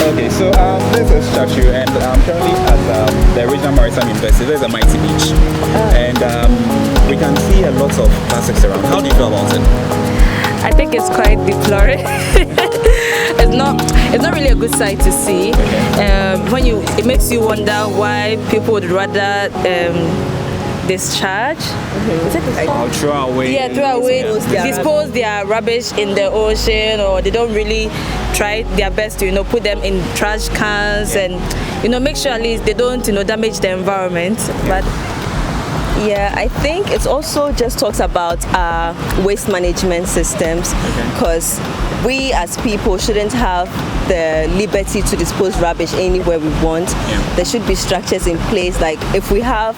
Okay, so this is Chachu, and I'm currently at the Regional Maritime University. There's a mighty beach, and we can see a lot of plastics around. How do you feel about it? I think it's quite deploring. It's not really a good sight to see. It makes you wonder why people would rather discharge. Throw away. Yeah, throw away, dispose their rubbish in the ocean, or they don't really try their best to put them in trash cans and make sure at least they don't damage the environment. But yeah, I think it also just talks about waste management systems, because we as people shouldn't have the liberty to dispose rubbish anywhere we want. There should be structures in place, like if we have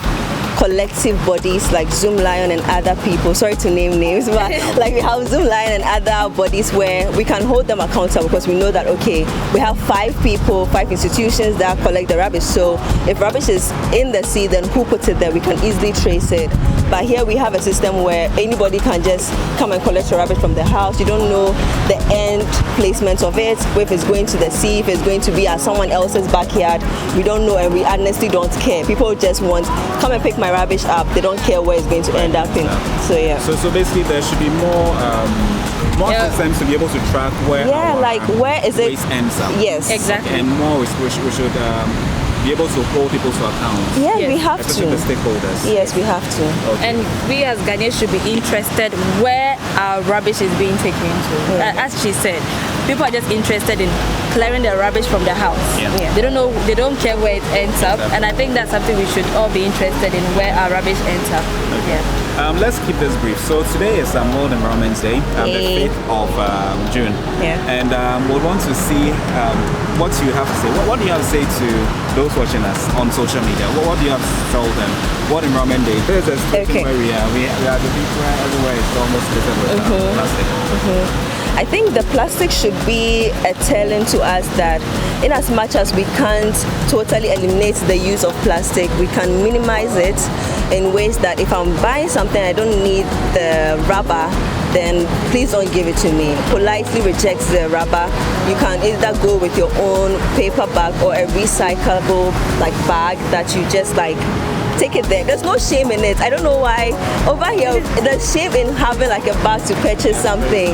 collective bodies like Zoom Lion and other people, sorry to name names, but like we have Zoom Lion and other bodies where we can hold them accountable, because we know that, okay, we have 5 people, 5 institutions that collect the rubbish. So if rubbish is in the sea, then who put it there? We can easily trace it. But here we have a system where anybody can just come and collect your rubbish from the house. You don't know the end placement of it, if it's going to the sea, if it's going to be at someone else's backyard. We don't know, and we honestly don't care. People just want, come and pick my rubbish up. They don't care where it's going to end up in. So yeah. So basically there should be more systems to be able to track where where is it waste ends up. Yes, exactly. And more we should be able to hold people to account. Yeah, we have especially to. the stakeholders. Yes, we have to. Okay. And we as Ghanaians should be interested where our rubbish is being taken to. As she said, people are just interested in clearing the rubbish from the house. They don't care where it ends up, and I think that's something we should all be interested in, where our rubbish ends up. Let's keep this brief. So today is World Environment Day, the 5th of June, and we want to see what you have to say. What do you have to say to those watching us on social media? What do you have to tell them? World Environment Day. This is where we are. We are the beach where everywhere is almost littered with plastic. I think the plastic should be a telling to us that in as much as we can't totally eliminate the use of plastic, we can minimize it in ways that if I'm buying something I don't need the rubber, then please don't give it to me. Politely reject the rubber. You can either go with your own paper bag or a recyclable bag that you just take it there. There's no shame in it. I don't know why over here there's shame in having a bag to purchase something.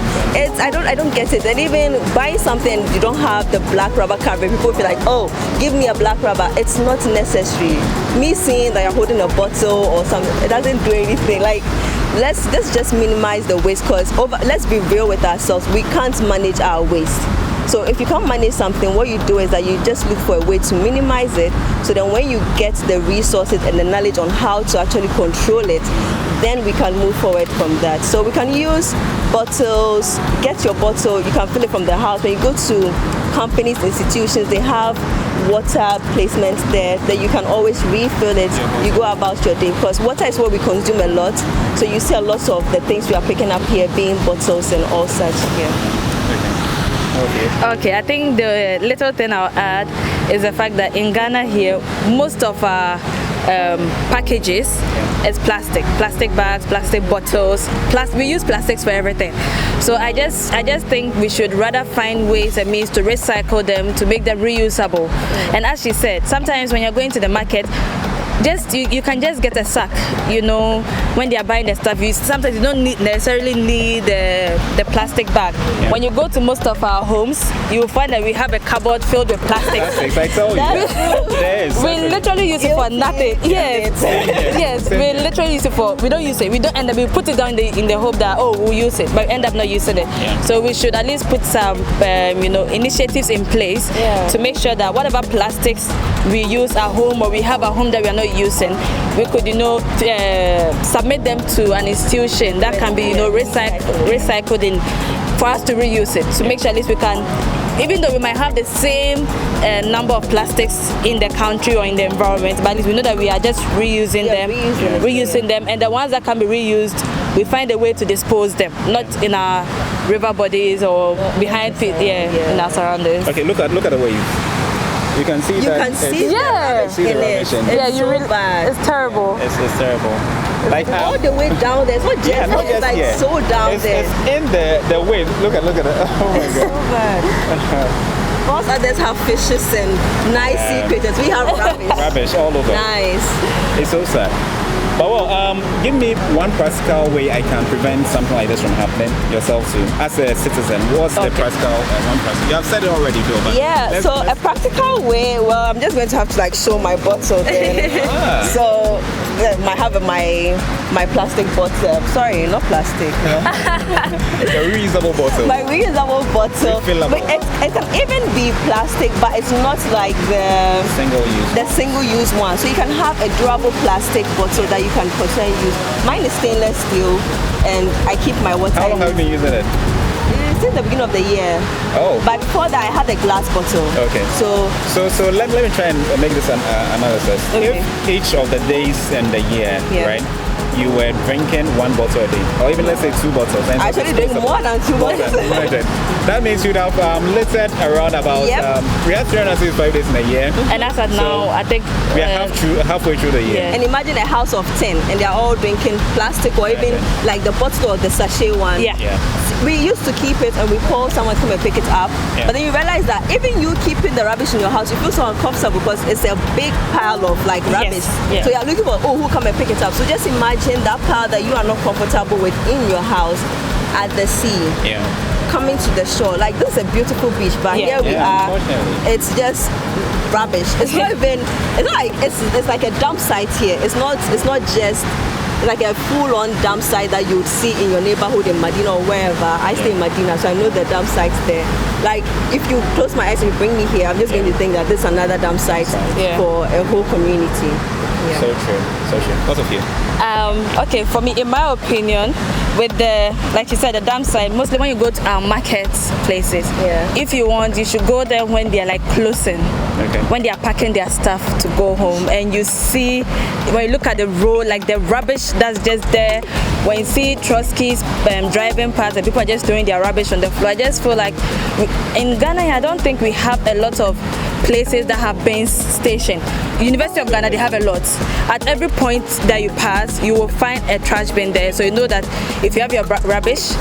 I don't get it. And even buying something you don't have the black rubber covering, people feel like, oh, give me a black rubber. It's not necessary. Me seeing that you're holding a bottle or something, it doesn't do anything. Let's just minimize the waste, because let's be real with ourselves. We can't manage our waste. So if you can't manage something, what you do is that you just look for a way to minimize it, so then when you get the resources and the knowledge on how to actually control it, then we can move forward from that. So we can use bottles. Get your bottle, you can fill it from the house. When you go to companies, institutions, they have water placements there that you can always refill it. You go about your day, because water is what we consume a lot. So you see a lot of the things we are picking up here being bottles and all such here. Okay, I think the little thing I'll add is the fact that in Ghana here, most of our packages is plastic bags, plastic bottles. We use plastics for everything. So I just think we should rather find ways and means to recycle them, to make them reusable. And as she said, sometimes when you're going to the market, you can just get a sack. When they are buying the stuff, sometimes you don't necessarily need the plastic bag. When you go to most of our homes, you will find that we have a cupboard filled with plastic. I told you. We literally use it for nothing. Yes, we literally use it for. We don't use it. We don't end up. We put it down in the hope that we'll use it, but we end up not using it. So we should at least put some initiatives in place to make sure that whatever plastics we use at home or we have at home that we are not using, we could submit them to an institution that can be recycled in for us to reuse it, to make sure at least we can, even though we might have the same number of plastics in the country or in the environment, but at least we know that we are just reusing them, and the ones that can be reused, we find a way to dispose them, not in our river bodies or behind in our surroundings. Okay, look at the wave. You can see that. It's so bad. It's terrible. It's terrible. All the way down there. It's not just so down there. It's in the wave. Look at it. Oh my god. So bad. Most others have fishes and nice sea creatures. We have rubbish. Rubbish all over. Nice. It's so sad. But well, give me one practical way I can prevent something like this from happening yourself too. As a citizen, what's the practical one practical? You have said it already, though. But yeah. So a practical way. Well, I'm just going to have to like show my bottle. So I have my plastic bottle. Sorry, not plastic. A reusable bottle. My reusable bottle. But it can even be plastic, but it's not like the single-use one. So you can have a durable plastic bottle that you can potentially use. Mine is stainless steel, and I keep my water. How long have you been using it? Since the beginning of the year. Oh. But before that, I had a glass bottle. Okay. So let me try and make this an analysis. Okay. If each of the days in the year, right, you were drinking one bottle a day, or even let's say 2 bottles. I actually drink more than 2 bottles. That means you'd have littered around about, we have 365 days in a year. And as at now, I think we are halfway through the year. And imagine a house of 10 and they're all drinking plastic or even like the bottle or the sachet one. We used to keep it and we call someone to come and pick it up. But then you realize that even you keeping the rubbish in your house, you feel so uncomfortable because it's a big pile of like rubbish. So you're looking for, who come and pick it up. So just imagine that pile that you are not comfortable with in your house at the sea. Coming to the shore. Like, this is a beautiful beach, but here we are. It's just rubbish. It's not even, it's like a dump site here. It's not just like a full-on dump site that you would see in your neighborhood in Medina or wherever. I stay in Medina, so I know the dump sites there. Like, if you close my eyes and you bring me here, I'm just going to think that this is another dump site for a whole community. So true. What of you? Okay, for me, in my opinion, with the, like you said, the dump site, mostly when you go to our market places, if you want, you should go there when they're like closing, when they are packing their stuff to go home, and you see, when you look at the road, like the rubbish that's just there, when you see Trotskys driving past and people are just throwing their rubbish on the floor, I just feel like in Ghana, I don't think we have a lot of places that have bins station. University of Ghana, they have a lot. At every point that you pass, you will find a trash bin there, so you know that if you have your rubbish,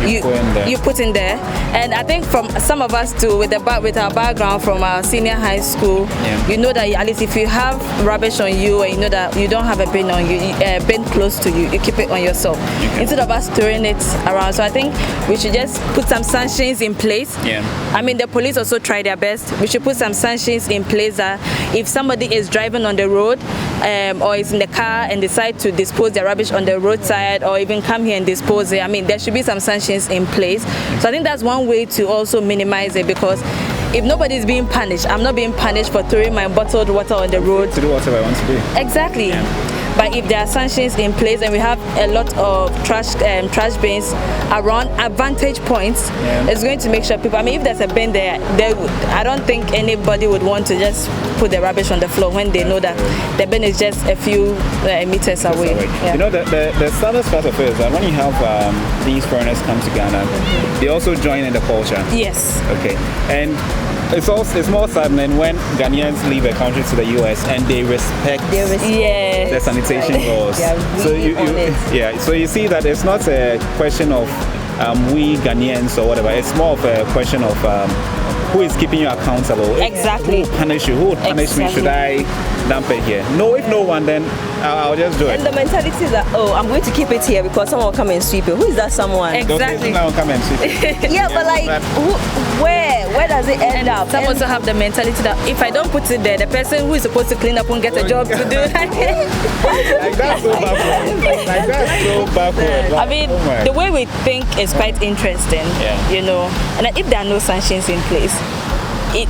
you put in there. And I think from some of us too, with our background from our senior high school, you know that at least if you have rubbish on you and you know that you don't have a bin on you, bin close to you, you keep it on yourself instead of us throwing it around. So I think we should just put some sanctions in place. I mean, the police also try their best. We should put some sanctions in place that if somebody is driving on the road or is in the car and decide to dispose their rubbish on the roadside or even come here and dispose it, I mean, there should be some sanctions in place. So I think that's one way to also minimize it, because if nobody is being punished, I'm not being punished for throwing my bottled water on the road. To do whatever I want to do. Exactly. But if there are sanctions in place and we have a lot of trash bins around advantage points, it's going to make sure people, I mean, if there's a bin there, I don't think anybody would want to just put the rubbish on the floor when they know that the bin is just a few meters away. You know, the saddest part of it is that when you have these foreigners come to Ghana, they also join in the culture. Yes. Okay. And it's more saddening when Ghanaians leave a country to the US and they respect the sanitation laws. So you see that it's not a question of we Ghanaians or whatever. It's more of a question of who is keeping you accountable. Exactly. Who will punish you? Who would punish me? Should I dump it here? No, if no one, then I'll just do it. And the mentality is that, I'm going to keep it here because someone will come and sweep it. Who is that someone? Exactly. Someone will come and sweep it. But like, where does it end up? Some also have the mentality that if I don't put it there, the person who is supposed to clean up won't get a job to do. Like, that's so backward. I mean, the way we think is quite interesting, you know. And if there are no sanctions in place,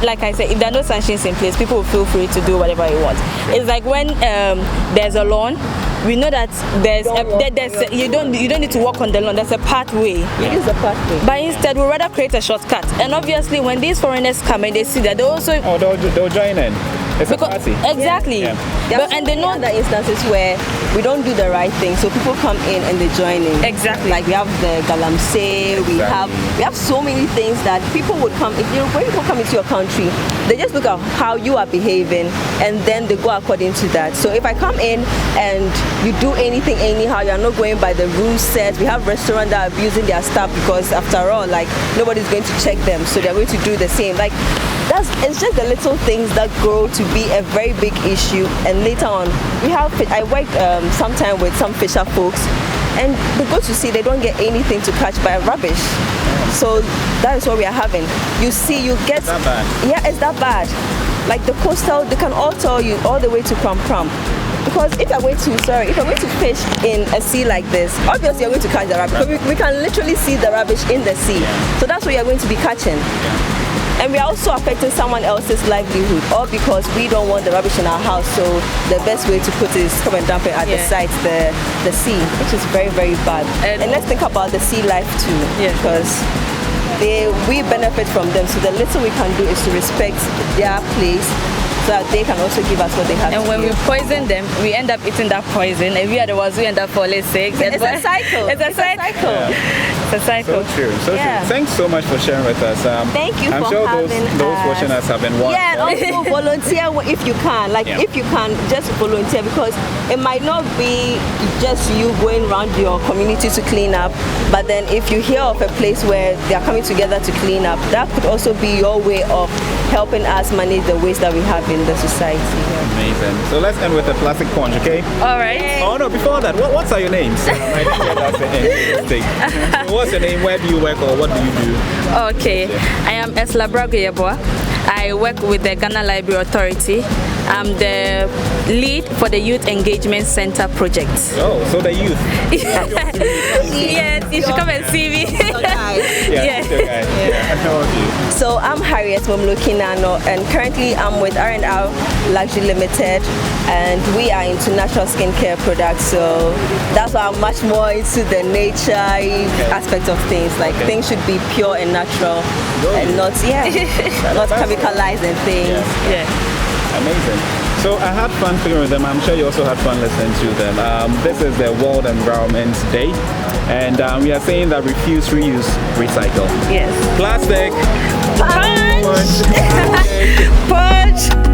like I said, if there are no sanctions in place, people will feel free to do whatever they want. It's like when there's a lawn, we know that you don't need to walk on the lawn. There's a pathway. It is a pathway. But instead, we rather create a shortcut. And obviously, when these foreigners come and they see that, they also they'll join in. It's a party. Exactly. And they know other instances where we don't do the right thing, so people come in and they join in. Exactly. Like we have the galamsey, we have so many things that people would come. When people come into your country, they just look at how you are behaving and then they go according to that. So if I come in and you do anything anyhow, you're not going by the rules set. We have restaurants that are abusing their staff because after all, like, nobody's going to check them, so they're going to do the same. Like, it's just the little things that grow to be a very big issue. And later on, I worked sometime with some fisher folks, and they go to sea, they don't get anything to catch by rubbish. So that is what we are having. You see, you get that bad. Yeah, it's that bad. Like the coastal, they can all tell you all the way to Pram Pram. Because if you're going to fish in a sea like this, obviously you're going to catch the rubbish. Because we can literally see the rubbish in the sea. So that's what you're going to be catching. And we are also affecting someone else's livelihood, all because we don't want the rubbish in our house. So the best way to put it is come and dump it at the site, the sea, which is very, very bad. And let's think about the sea life too, because we benefit from them. So the little we can do is to respect their place, so that they can also give us what they have. And when we poison them, we end up eating that poison, and we are the ones who end up falling sick. It's a cycle. It's a cycle. It's a cycle. So true. So true. Thanks so much for sharing with us. Thank you I'm for sure having those watching us have been watching. Yeah, and also volunteer if you can. If you can, just volunteer, because it might not be just you going around your community to clean up, but then if you hear of a place where they are coming together to clean up, that could also be your way of helping us manage the waste that we have in the society. Amazing. So let's end with a plastic punch, okay? All right. Oh no, before that, what's your names? What's your name? Where do you work, or what do you do? Okay, I am Esla Bragoyeboa. I work with the Ghana Library Authority. I'm the lead for the Youth Engagement Center project. Oh, so the youth. Yes, you should come and see me. So I'm Harriet Momlokinano, and currently I'm with R&R Luxury Limited, and we are into natural skincare products. So that's why I'm much more into the nature aspect of things. Things should be pure and natural, and not not chemicalized and things. Amazing. So I had fun playing with them. I'm sure you also had fun listening to them. This is the World Environment Day, and we are saying that refuse, reuse, recycle. Yes. Plastic. Punch. Punch.